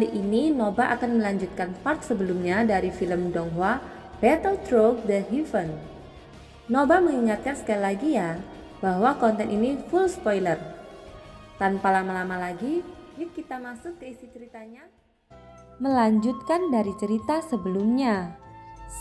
Kali ini Noba akan melanjutkan part sebelumnya dari film Donghua Battle Through the Heaven. Noba mengingatkan sekali lagi ya bahwa konten ini full spoiler. Tanpa lama-lama lagi, yuk kita masuk ke isi ceritanya. Melanjutkan dari cerita sebelumnya.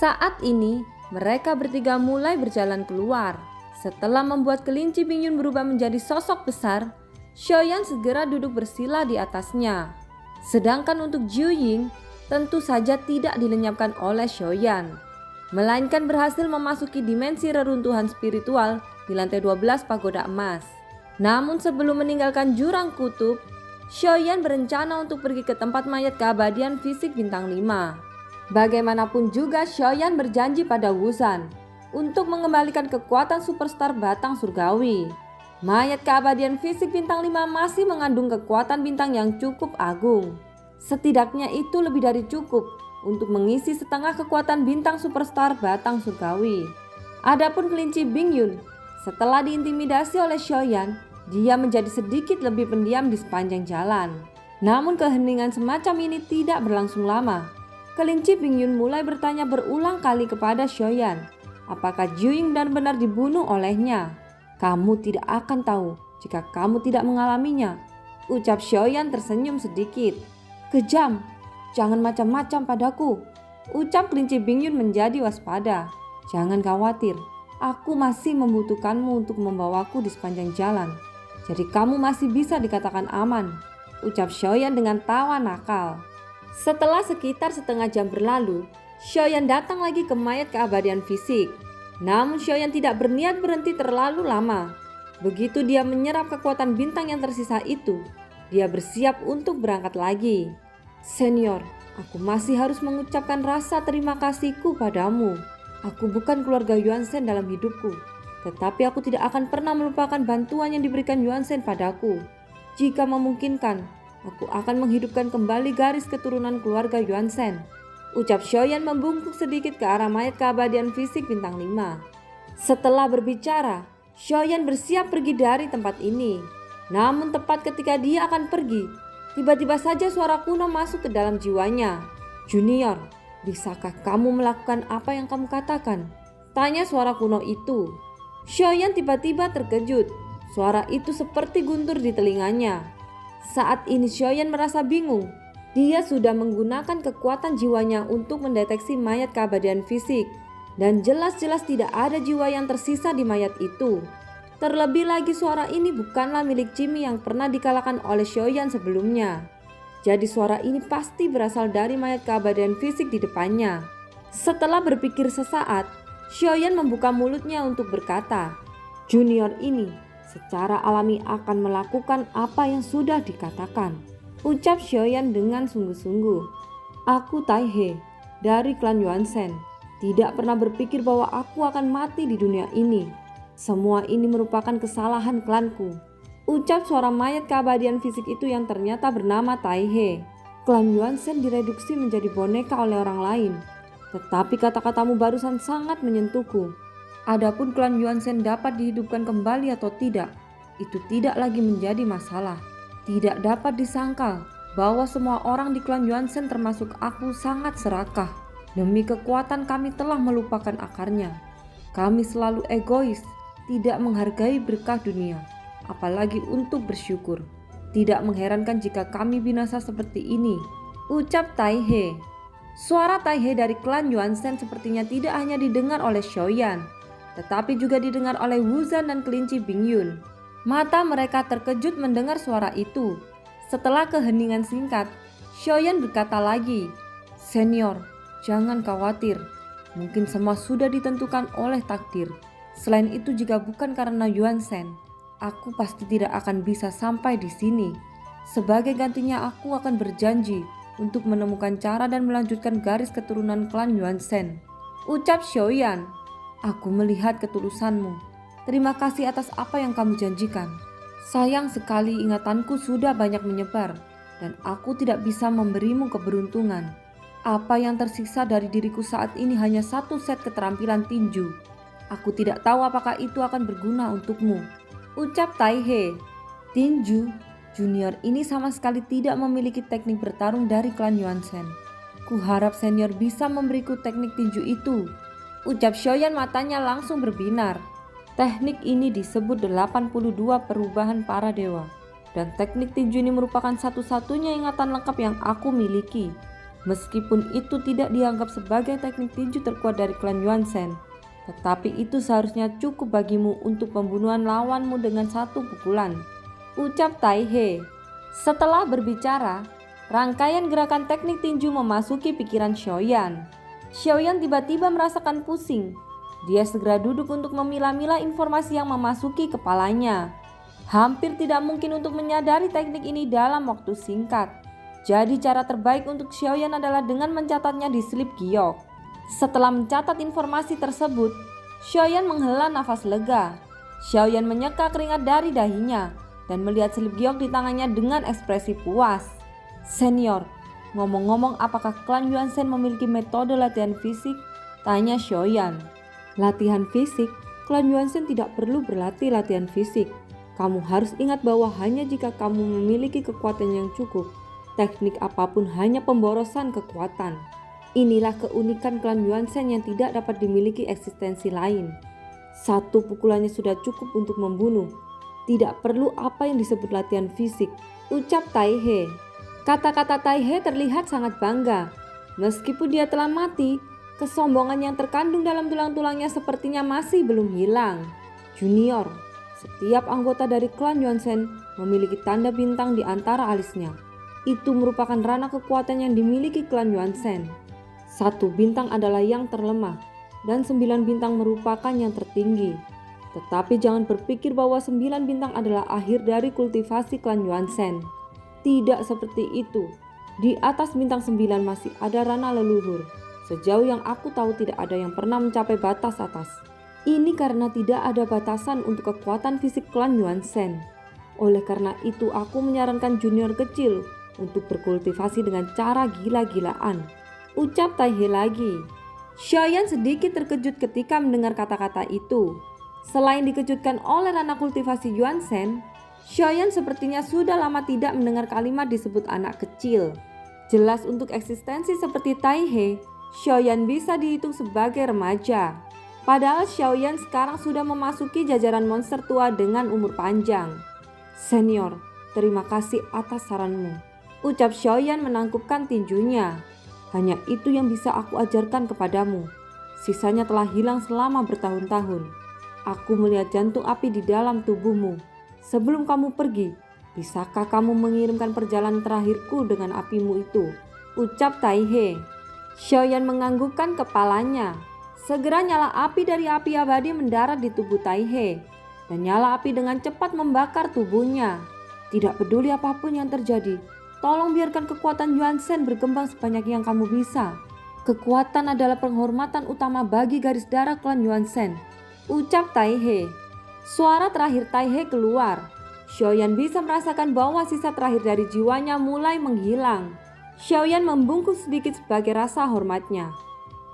Saat ini mereka bertiga mulai berjalan keluar. Setelah membuat kelinci Bingyun berubah menjadi sosok besar, Xiaoyan segera duduk bersila di atasnya. Sedangkan untuk Jiu Ying tentu saja tidak dilenyapkan oleh Xiaoyan, melainkan berhasil memasuki dimensi reruntuhan spiritual di lantai 12 pagoda emas. Namun sebelum meninggalkan jurang kutub, Xiaoyan berencana untuk pergi ke tempat mayat keabadian fisik bintang 5. Bagaimanapun juga Xiaoyan berjanji pada Wuzan untuk mengembalikan kekuatan superstar batang surgawi. Mayat keabadian fisik bintang 5 masih mengandung kekuatan bintang yang cukup agung. Setidaknya itu lebih dari cukup untuk mengisi setengah kekuatan bintang superstar batang surgawi. Adapun kelinci Bingyun, setelah diintimidasi oleh Xiaoyan, dia menjadi sedikit lebih pendiam di sepanjang jalan. Namun keheningan semacam ini tidak berlangsung lama. Kelinci Bingyun mulai bertanya berulang kali kepada Xiaoyan, apakah Jiu Ying benar-benar dibunuh olehnya. "Kamu tidak akan tahu jika kamu tidak mengalaminya," ucap Xiaoyan tersenyum sedikit. "Kejam, jangan macam-macam padaku," ucap kelinci Bingyun menjadi waspada. "Jangan khawatir, aku masih membutuhkanmu untuk membawaku di sepanjang jalan. Jadi kamu masih bisa dikatakan aman," ucap Xiaoyan dengan tawa nakal. Setelah sekitar setengah jam berlalu, Xiaoyan datang lagi ke mayat keabadian fisik. Namun Xiaoyan tidak berniat berhenti terlalu lama. Begitu dia menyerap kekuatan bintang yang tersisa itu, dia bersiap untuk berangkat lagi. "Senior, aku masih harus mengucapkan rasa terima kasihku padamu. Aku bukan keluarga Yuan Shen dalam hidupku, tetapi aku tidak akan pernah melupakan bantuan yang diberikan Yuan Shen padaku. Jika memungkinkan, aku akan menghidupkan kembali garis keturunan keluarga Yuan Shen," ucap Xiaoyan membungkuk sedikit ke arah mayat keabadian fisik bintang 5. Setelah berbicara, Xiaoyan bersiap pergi dari tempat ini. Namun tepat ketika dia akan pergi, tiba-tiba saja suara kuno masuk ke dalam jiwanya. "Junior, bisakah kamu melakukan apa yang kamu katakan?" tanya suara kuno itu. Xiaoyan tiba-tiba terkejut. Suara itu seperti guntur di telinganya. Saat ini Xiaoyan merasa bingung. Dia sudah menggunakan kekuatan jiwanya untuk mendeteksi mayat keabadian fisik, dan jelas-jelas tidak ada jiwa yang tersisa di mayat itu. Terlebih lagi suara ini bukanlah milik Jimmy yang pernah dikalahkan oleh Xiaoyan sebelumnya. Jadi suara ini pasti berasal dari mayat keabadian fisik di depannya. Setelah berpikir sesaat, Xiaoyan membuka mulutnya untuk berkata, "Junior ini secara alami akan melakukan apa yang sudah dikatakan," ucap Xiaoyan dengan sungguh-sungguh. "Aku Tai He dari klan Yuan Shen. Tidak pernah berpikir bahwa aku akan mati di dunia ini. Semua ini merupakan kesalahan klanku," ucap suara mayat keabadian fisik itu yang ternyata bernama Tai He. "Klan Yuan Shen direduksi menjadi boneka oleh orang lain. Tetapi kata-katamu barusan sangat menyentuhku. Adapun klan Yuan Shen dapat dihidupkan kembali atau tidak, itu tidak lagi menjadi masalah. Tidak dapat disangkal bahwa semua orang di klan Yuan Shen termasuk aku sangat serakah. Demi kekuatan kami telah melupakan akarnya. Kami selalu egois, tidak menghargai berkah dunia, apalagi untuk bersyukur. Tidak mengherankan jika kami binasa seperti ini," ucap Tai He. Suara Tai He dari klan Yuan Shen sepertinya tidak hanya didengar oleh Xiaoyan, tetapi juga didengar oleh Wuzan dan kelinci Bingyun. Mata mereka terkejut mendengar suara itu. Setelah keheningan singkat, Xiaoyan berkata lagi, "Senior, jangan khawatir. Mungkin semua sudah ditentukan oleh takdir. Selain itu, jika bukan karena Yuan Shen, aku pasti tidak akan bisa sampai di sini. Sebagai gantinya aku akan berjanji untuk menemukan cara dan melanjutkan garis keturunan klan Yuan Shen," ucap Xiaoyan. "Aku melihat ketulusanmu. Terima kasih atas apa yang kamu janjikan. Sayang sekali ingatanku sudah banyak menyebar dan aku tidak bisa memberimu keberuntungan. Apa yang tersisa dari diriku saat ini hanya satu set keterampilan tinju. Aku tidak tahu apakah itu akan berguna untukmu," ucap Tai He. "Tinju? Junior ini sama sekali tidak memiliki teknik bertarung dari klan Yuanzhen. Kuharap senior bisa memberiku teknik tinju itu, ucap Xiaoyan matanya langsung berbinar. Teknik ini disebut 82 perubahan para dewa. Dan teknik tinju ini merupakan satu-satunya ingatan lengkap yang aku miliki. Meskipun itu tidak dianggap sebagai teknik tinju terkuat dari klan Yuanzhen, tetapi itu seharusnya cukup bagimu untuk pembunuhan lawanmu dengan satu pukulan, ucap Tai He. Setelah berbicara, rangkaian gerakan teknik tinju memasuki pikiran Xiaoyan. Xiaoyan tiba-tiba merasakan pusing. Dia segera duduk untuk memilah-milah informasi yang memasuki kepalanya. Hampir tidak mungkin untuk menyadari teknik ini dalam waktu singkat. Jadi cara terbaik untuk Xiaoyan adalah dengan mencatatnya di slip giok. Setelah mencatat informasi tersebut, Xiaoyan menghela nafas lega. Xiaoyan menyeka keringat dari dahinya dan melihat slip giok di tangannya dengan ekspresi puas. Senior, ngomong-ngomong apakah klan Yuanzhen memiliki metode latihan fisik? Tanya Xiaoyan. Latihan fisik? Klan Yuanzhen tidak perlu berlatih latihan fisik. Kamu harus ingat bahwa hanya jika kamu memiliki kekuatan yang cukup, teknik apapun hanya pemborosan kekuatan. Inilah keunikan klan Yuanzhen yang tidak dapat dimiliki eksistensi lain. Satu pukulannya sudah cukup untuk membunuh. Tidak perlu apa yang disebut latihan fisik, ucap Tai He. Kata-kata Tai He terlihat sangat bangga. Meskipun dia telah mati, kesombongan yang terkandung dalam tulang-tulangnya sepertinya masih belum hilang. Junior, setiap anggota dari klan Yuanzhen memiliki tanda bintang di antara alisnya. Itu merupakan ranah kekuatan yang dimiliki klan Yuanzhen. 1 bintang adalah yang terlemah dan 9 bintang merupakan yang tertinggi. Tetapi jangan berpikir bahwa 9 bintang adalah akhir dari kultivasi klan Yuanzhen. Tidak seperti itu. Di atas bintang 9 masih ada ranah leluhur. Sejauh yang aku tahu tidak ada yang pernah mencapai batas atas. Ini karena tidak ada batasan untuk kekuatan fisik klan Yuanzhen. Oleh karena itu aku menyarankan junior kecil untuk berkultivasi dengan cara gila-gilaan, ucap Tai He lagi. Xiaoyan sedikit terkejut ketika mendengar kata-kata itu. Selain dikejutkan oleh ranah kultivasi Yuanzhen, Xiaoyan sepertinya sudah lama tidak mendengar kalimat disebut anak kecil. Jelas untuk eksistensi seperti Tai He, Xiaoyan bisa dihitung sebagai remaja. Padahal Xiaoyan sekarang sudah memasuki jajaran monster tua dengan umur panjang. Senior, terima kasih atas saranmu, ucap Xiaoyan menangkupkan tinjunya. Hanya itu yang bisa aku ajarkan kepadamu. Sisanya telah hilang selama bertahun-tahun. Aku melihat jantung api di dalam tubuhmu. Sebelum kamu pergi, bisakah kamu mengirimkan perjalanan terakhirku dengan apimu itu? Ucap Tai He. Xiaoyan menganggukkan kepalanya. Segera nyala api dari api abadi mendarat di tubuh Tai He. Dan nyala api dengan cepat membakar tubuhnya. Tidak peduli apapun yang terjadi, tolong biarkan kekuatan Yuanzhen berkembang sebanyak yang kamu bisa. Kekuatan adalah penghormatan utama bagi garis darah klan Yuanzhen, ucap Tai He. Suara terakhir Tai He keluar. Xiaoyan bisa merasakan bahwa sisa terakhir dari jiwanya mulai menghilang. Xiaoyan membungkuk sedikit sebagai rasa hormatnya.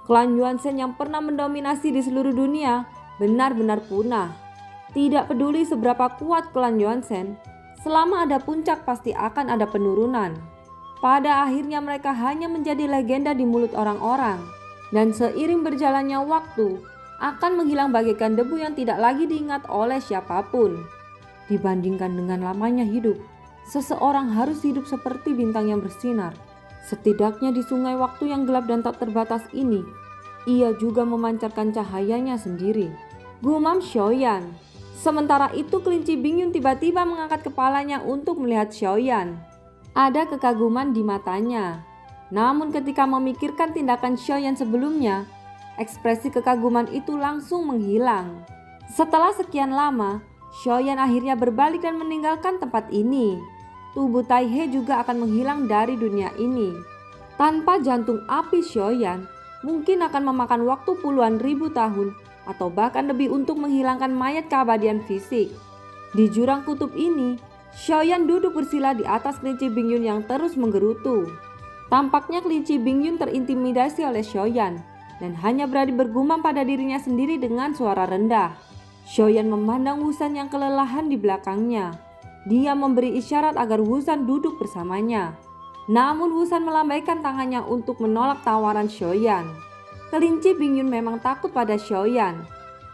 Klan Yuanzhen yang pernah mendominasi di seluruh dunia benar-benar punah. Tidak peduli seberapa kuat klan Yuanzhen, selama ada puncak pasti akan ada penurunan. Pada akhirnya mereka hanya menjadi legenda di mulut orang-orang. Dan seiring berjalannya waktu, akan menghilang bagaikan debu yang tidak lagi diingat oleh siapapun. Dibandingkan dengan lamanya hidup, seseorang harus hidup seperti bintang yang bersinar. Setidaknya di sungai waktu yang gelap dan tak terbatas ini, ia juga memancarkan cahayanya sendiri, gumam Xiaoyan. Sementara itu kelinci Bingyun tiba-tiba mengangkat kepalanya untuk melihat Xiaoyan. Ada kekaguman di matanya. Namun ketika memikirkan tindakan Xiaoyan sebelumnya, ekspresi kekaguman itu langsung menghilang. Setelah sekian lama, Xiaoyan akhirnya berbalik dan meninggalkan tempat ini. Tubuh Tai He juga akan menghilang dari dunia ini. Tanpa jantung api Xiaoyan, mungkin akan memakan waktu puluhan ribu tahun atau bahkan lebih untuk menghilangkan mayat keabadian fisik. Di jurang kutub ini, Xiaoyan duduk bersila di atas kelinci Bingyun yang terus menggerutu. Tampaknya kelinci Bingyun terintimidasi oleh Xiaoyan dan hanya berani bergumam pada dirinya sendiri dengan suara rendah. Xiaoyan memandang Wusan yang kelelahan di belakangnya. Dia memberi isyarat agar Wuzhan duduk bersamanya. Namun Wuzhan melambaikan tangannya untuk menolak tawaran Xiaoyan. Kelinci Bingyun memang takut pada Xiaoyan,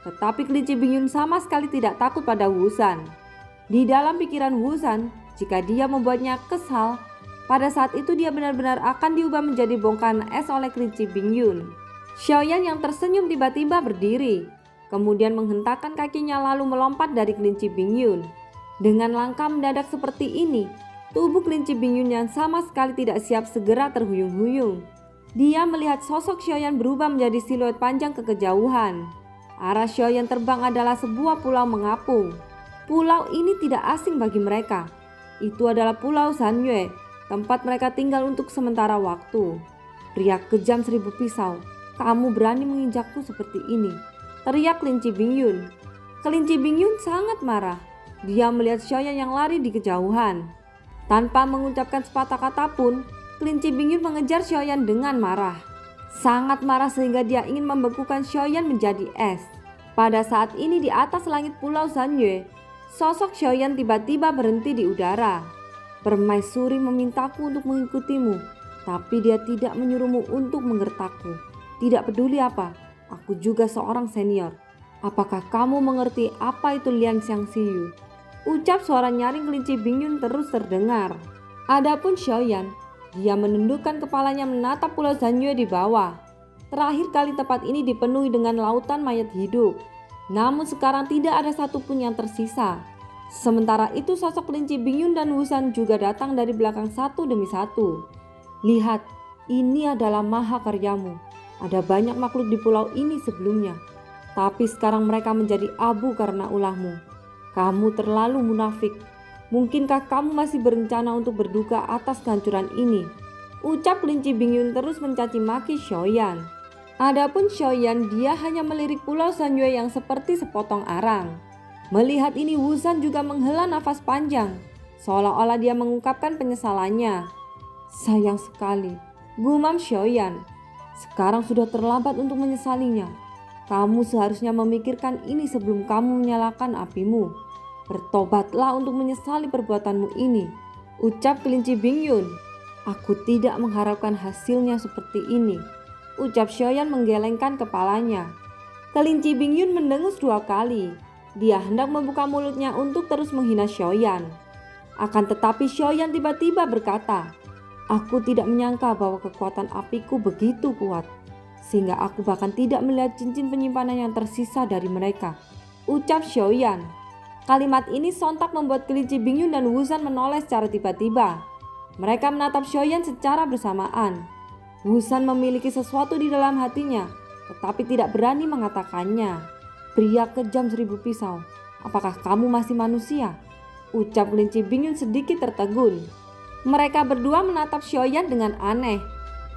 tetapi kelinci Bingyun sama sekali tidak takut pada Wuzhan. Di dalam pikiran Wuzhan, jika dia membuatnya kesal, pada saat itu dia benar-benar akan diubah menjadi bongkahan es oleh kelinci Bingyun. Xiaoyan yang tersenyum tiba-tiba berdiri, kemudian menghentakkan kakinya lalu melompat dari kelinci Bingyun. Dengan langkah mendadak seperti ini, tubuh kelinci Bingyun yang sama sekali tidak siap segera terhuyung-huyung. Dia melihat sosok Xiaoyan berubah menjadi siluet panjang ke kejauhan. Arah Xiaoyan terbang adalah sebuah pulau mengapung. Pulau ini tidak asing bagi mereka. Itu adalah Pulau Sanyue, tempat mereka tinggal untuk sementara waktu. Pria kejam 1000 pisau, kamu berani menginjakku seperti ini, teriak kelinci Bingyun. Kelinci Bingyun sangat marah. Dia melihat Xiaoyan yang lari di kejauhan. Tanpa mengucapkan sepatah kata pun, kelinci Bingyun mengejar Xiaoyan dengan marah. Sangat marah sehingga dia ingin membekukan Xiaoyan menjadi es. Pada saat ini di atas langit Pulau Sanyue, sosok Xiaoyan tiba-tiba berhenti di udara. Permaisuri memintaku untuk mengikutimu, tapi dia tidak menyuruhmu untuk menggertakku. Tidak peduli apa, aku juga seorang senior. Apakah kamu mengerti apa itu Lian Xiangxiyu? Ucap suara nyaring kelinci Bingyun terus terdengar. Adapun Xiaoyan, dia menundukkan kepalanya menatap Pulau Sanyue di bawah. Terakhir kali tempat ini dipenuhi dengan lautan mayat hidup. Namun sekarang tidak ada satupun yang tersisa. Sementara itu sosok kelinci Bingyun dan Wuzhan juga datang dari belakang satu demi satu. Lihat, ini adalah mahakaryamu. Ada banyak makhluk di pulau ini sebelumnya, tapi sekarang mereka menjadi abu karena ulahmu. Kamu terlalu munafik. Mungkinkah kamu masih berencana untuk berduka atas kehancuran ini? Ucap kelinci Bingyun terus mencaci maki Xiaoyan. Adapun Xiaoyan, dia hanya melirik Pulau Sanyue yang seperti sepotong arang. Melihat ini Wuzhan juga menghela nafas panjang, seolah-olah dia mengungkapkan penyesalannya. Sayang sekali, gumam Xiaoyan. Sekarang sudah terlambat untuk menyesalinya. Kamu seharusnya memikirkan ini sebelum kamu menyalakan apimu. Bertobatlah untuk menyesali perbuatanmu ini, ucap kelinci Bingyun. Aku tidak mengharapkan hasilnya seperti ini, ucap Xiaoyan menggelengkan kepalanya. Kelinci Bingyun mendengus 2 kali. Dia hendak membuka mulutnya untuk terus menghina Xiaoyan. Akan tetapi Xiaoyan tiba-tiba berkata, aku tidak menyangka bahwa kekuatan apiku begitu kuat, sehingga aku bahkan tidak melihat cincin penyimpanan yang tersisa dari mereka, ucap Xiaoyan. Kalimat ini sontak membuat kelinci Bingyun dan Wuzhan menoleh secara tiba-tiba. Mereka menatap Xiaoyan secara bersamaan. Wuzhan memiliki sesuatu di dalam hatinya, tetapi tidak berani mengatakannya. Pria kejam 1000 pisau, apakah kamu masih manusia? Ucap kelinci Bingyun sedikit tertegun. Mereka berdua menatap Xiaoyan dengan aneh.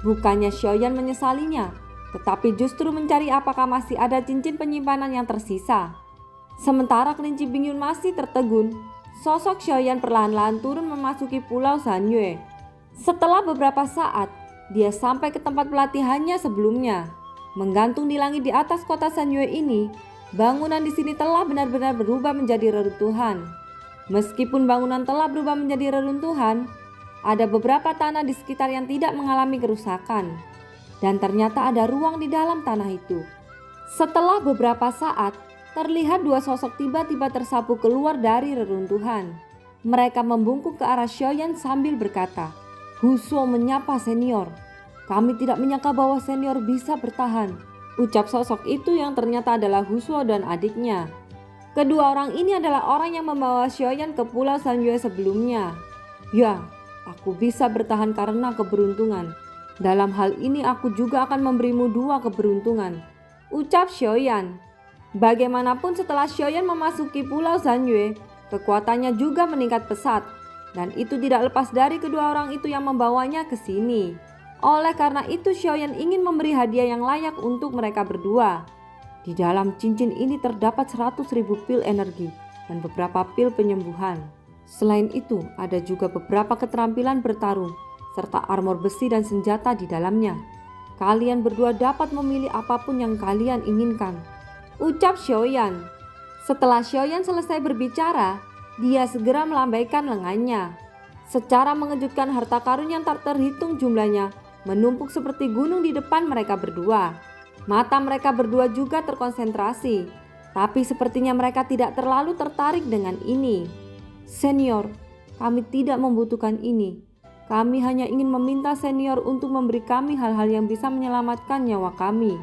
Bukannya Xiaoyan menyesalinya, tetapi justru mencari apakah masih ada cincin penyimpanan yang tersisa. Sementara kelinci Bingyun masih tertegun, sosok Xiaoyan perlahan-lahan turun memasuki Pulau Sanyue. Setelah beberapa saat, dia sampai ke tempat pelatihannya sebelumnya. Menggantung di langit di atas kota Sanyue ini, bangunan di sini telah benar-benar berubah menjadi reruntuhan. Meskipun bangunan telah berubah menjadi reruntuhan, ada beberapa tanah di sekitar yang tidak mengalami kerusakan. Dan ternyata ada ruang di dalam tanah itu. Setelah beberapa saat, terlihat 2 sosok tiba-tiba tersapu keluar dari reruntuhan. Mereka membungkuk ke arah Xiaoyan sambil berkata, Husuo menyapa senior. Kami tidak menyangka bahwa senior bisa bertahan, ucap sosok itu yang ternyata adalah Husuo dan adiknya. Kedua orang ini adalah orang yang membawa Xiaoyan ke Pulau Sanyue sebelumnya. Ya, aku bisa bertahan karena keberuntungan. Dalam hal ini aku juga akan memberimu 2 keberuntungan, ucap Xiaoyan. Bagaimanapun setelah Xiaoyan memasuki Pulau Sanyue, kekuatannya juga meningkat pesat, dan itu tidak lepas dari kedua orang itu yang membawanya ke sini. Oleh karena itu Xiaoyan ingin memberi hadiah yang layak untuk mereka berdua. Di dalam cincin ini terdapat 100.000 pil energi dan beberapa pil penyembuhan. Selain itu ada juga beberapa keterampilan bertarung serta armor besi dan senjata di dalamnya. Kalian berdua dapat memilih apapun yang kalian inginkan, ucap Xiaoyan. Setelah Xiaoyan selesai berbicara, Dia segera melambaikan lengannya. Secara mengejutkan harta karun yang tak terhitung jumlahnya menumpuk seperti gunung di depan mereka berdua. Mata mereka berdua juga terkonsentrasi, tapi sepertinya mereka tidak terlalu tertarik dengan ini. Senior, kami tidak membutuhkan ini. Kami hanya ingin meminta senior untuk memberi kami hal-hal yang bisa menyelamatkan nyawa kami,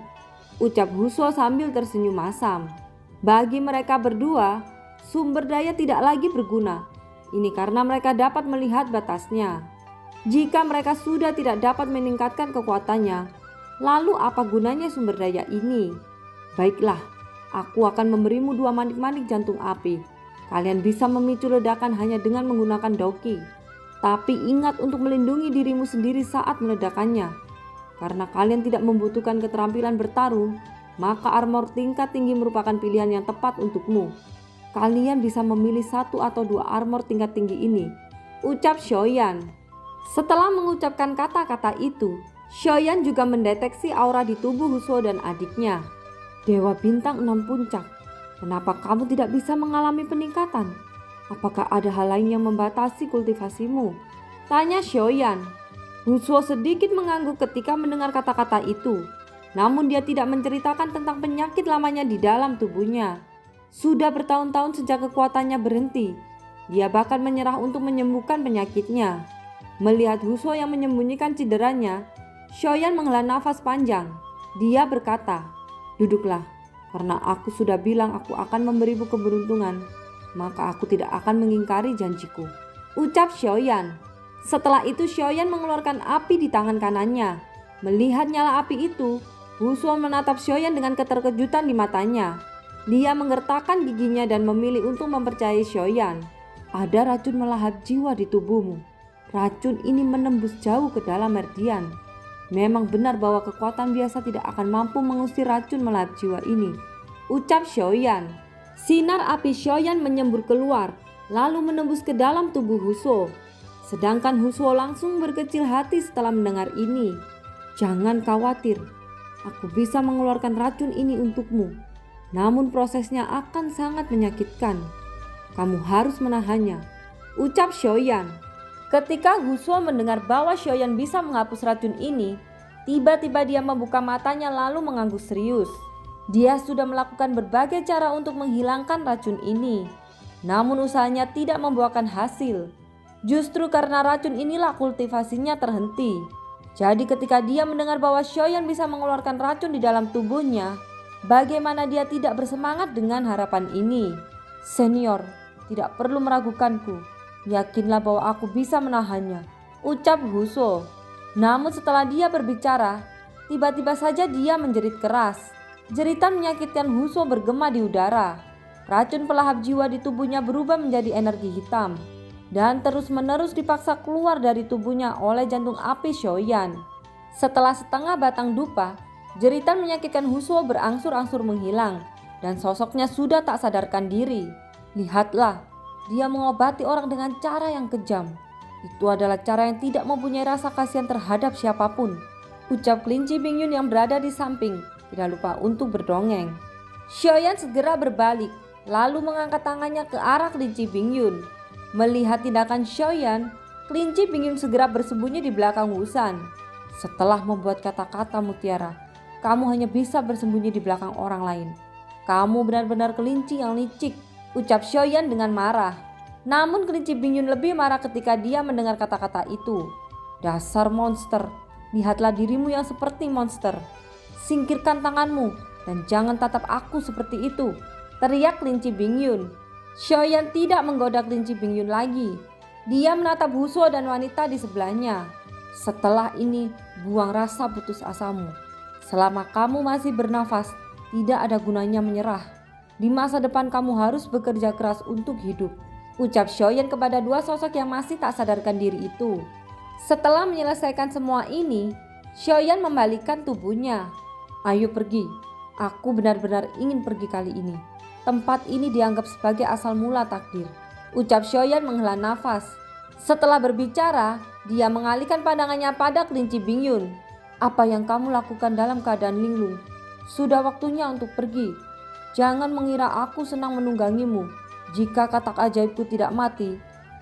ucap Huso sambil tersenyum masam. Bagi mereka berdua, sumber daya tidak lagi berguna. Ini karena mereka dapat melihat batasnya. Jika mereka sudah tidak dapat meningkatkan kekuatannya, lalu apa gunanya sumber daya ini? Baiklah, aku akan memberimu 2 manik-manik jantung api. Kalian bisa memicu ledakan hanya dengan menggunakan doki. Tapi ingat untuk melindungi dirimu sendiri saat meledakannya. Karena kalian tidak membutuhkan keterampilan bertarung, maka armor tingkat tinggi merupakan pilihan yang tepat untukmu. Kalian bisa memilih 1 atau 2 armor tingkat tinggi ini, ucap Shoyan. Setelah mengucapkan kata-kata itu, Shoyan juga mendeteksi aura di tubuh Huso dan adiknya. Dewa bintang 6 puncak, kenapa kamu tidak bisa mengalami peningkatan? Apakah ada hal lain yang membatasi kultivasimu? Tanya Shoyan. Huso sedikit mengangguk ketika mendengar kata-kata itu. Namun dia tidak menceritakan tentang penyakit lamanya di dalam tubuhnya. Sudah bertahun-tahun sejak kekuatannya berhenti. Dia bahkan menyerah untuk menyembuhkan penyakitnya. Melihat Huso yang menyembunyikan cederanya, Shoyan menghela nafas panjang. Dia berkata, "Duduklah, karena aku sudah bilang aku akan memberimu keberuntungan, maka aku tidak akan mengingkari janjiku," ucap Shoyan. Setelah itu Shoyan mengeluarkan api di tangan kanannya. Melihat nyala api itu, Huso menatap Shoyan dengan keterkejutan di matanya. Dia menggertakkan giginya dan memilih untuk mempercayai Shoyan. Ada racun melahap jiwa di tubuhmu. Racun ini menembus jauh ke dalam Merdian. Memang benar bahwa kekuatan biasa tidak akan mampu mengusir racun melahap jiwa ini, ucap Shoyan. Sinar api Shoyan menyembur keluar, lalu menembus ke dalam tubuh Huso. Sedangkan Huso langsung berkecil hati setelah mendengar ini. Jangan khawatir, aku bisa mengeluarkan racun ini untukmu. Namun prosesnya akan sangat menyakitkan. Kamu harus menahannya, ucap Shoyan. Ketika Huso mendengar bahwa Shoyan bisa menghapus racun ini, tiba-tiba dia membuka matanya lalu mengangguk serius. Dia sudah melakukan berbagai cara untuk menghilangkan racun ini. Namun usahanya tidak membuahkan hasil. Justru karena racun inilah kultivasinya terhenti. Jadi ketika dia mendengar bahwa Shoyan bisa mengeluarkan racun di dalam tubuhnya, bagaimana dia tidak bersemangat dengan harapan ini? Senior, tidak perlu meragukanku. Yakinlah bahwa aku bisa menahannya, ucap Huso. Namun setelah dia berbicara, tiba-tiba saja dia menjerit keras. Jeritan menyakitkan Huso bergema di udara. Racun pelahap jiwa di tubuhnya berubah menjadi energi hitam dan terus-menerus dipaksa keluar dari tubuhnya oleh jantung api Shoyan. Setelah setengah batang dupa, jeritan menyakitkan Huso berangsur-angsur menghilang dan sosoknya sudah tak sadarkan diri. Lihatlah, dia mengobati orang dengan cara yang kejam. Itu adalah cara yang tidak mempunyai rasa kasihan terhadap siapapun, ucap kelinci Bingyun yang berada di samping, tidak lupa untuk berdongeng. Shoyan segera berbalik, lalu mengangkat tangannya ke arah kelinci Bingyun. Melihat tindakan Shoyan, kelinci Bingyun segera bersembunyi di belakang Wusan. Setelah membuat kata-kata mutiara, kamu hanya bisa bersembunyi di belakang orang lain. Kamu benar-benar kelinci yang licik, ucap Shoyan dengan marah. Namun kelinci Bingyun lebih marah ketika dia mendengar kata-kata itu. Dasar monster, lihatlah dirimu yang seperti monster. Singkirkan tanganmu dan jangan tatap aku seperti itu, teriak kelinci Bingyun. Shoyan tidak menggoda kelinci Bingyun lagi. Dia menatap Huso dan wanita di sebelahnya. Setelah ini, buang rasa putus asamu. Selama kamu masih bernafas, tidak ada gunanya menyerah. Di masa depan kamu harus bekerja keras untuk hidup, ucap Shoyan kepada dua sosok yang masih tak sadarkan diri itu. Setelah menyelesaikan semua ini, Shoyan membalikkan tubuhnya. Ayo pergi, aku benar-benar ingin pergi kali ini. Tempat ini dianggap sebagai asal mula takdir, ucap Shoyan menghela nafas. Setelah berbicara, dia mengalihkan pandangannya pada kelinci Bingyun. Apa yang kamu lakukan dalam keadaan linglung? Sudah waktunya untuk pergi. Jangan mengira aku senang menunggangimu. Jika katak ajaibku tidak mati,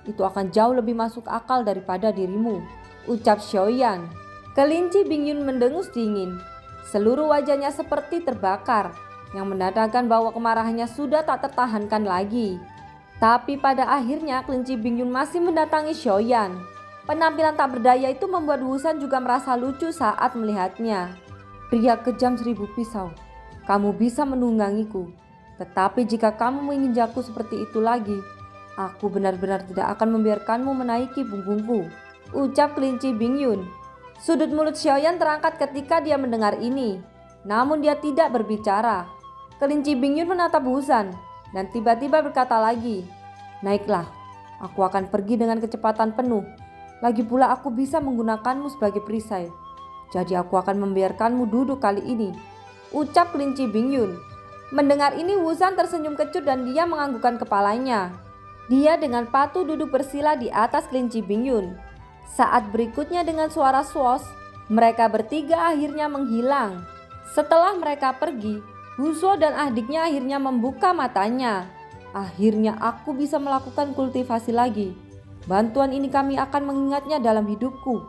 itu akan jauh lebih masuk akal daripada dirimu, ucap Xiaoyan. Kelinci Bingyun mendengus dingin. Seluruh wajahnya seperti terbakar, yang menandakan bahwa kemarahannya sudah tak tertahankan lagi. Tapi pada akhirnya kelinci Bingyun masih mendatangi Xiaoyan. Penampilan tak berdaya itu membuat Wusan juga merasa lucu saat melihatnya. Pria kejam 1000 pisau, kamu bisa menunggangiku. Tetapi jika kamu menginjakku seperti itu lagi, aku benar-benar tidak akan membiarkanmu menaiki punggungku, ucap kelinci Bingyun. Sudut mulut Xiaoyan terangkat ketika dia mendengar ini. Namun dia tidak berbicara. Kelinci Bingyun menatap Wusan dan tiba-tiba berkata lagi, naiklah, aku akan pergi dengan kecepatan penuh. Lagi pula aku bisa menggunakanmu sebagai perisai. Jadi aku akan membiarkanmu duduk kali ini, ucap kelinci Bingyun. Mendengar ini Wusan tersenyum kecut dan dia menganggukkan kepalanya. Dia dengan patuh duduk bersila di atas kelinci Bingyun. Saat berikutnya dengan suara swoosh, mereka bertiga akhirnya menghilang. Setelah mereka pergi, Wusuo dan adiknya akhirnya membuka matanya. Akhirnya aku bisa melakukan kultivasi lagi. Bantuan ini kami akan mengingatnya dalam hidupku,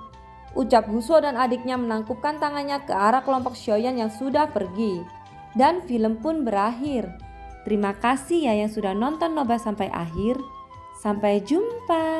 ucap Wusuo dan adiknya menangkupkan tangannya ke arah kelompok Xiaoyan yang sudah pergi. Dan film pun berakhir. Terima kasih ya yang sudah nonton Nobah sampai akhir. Sampai jumpa.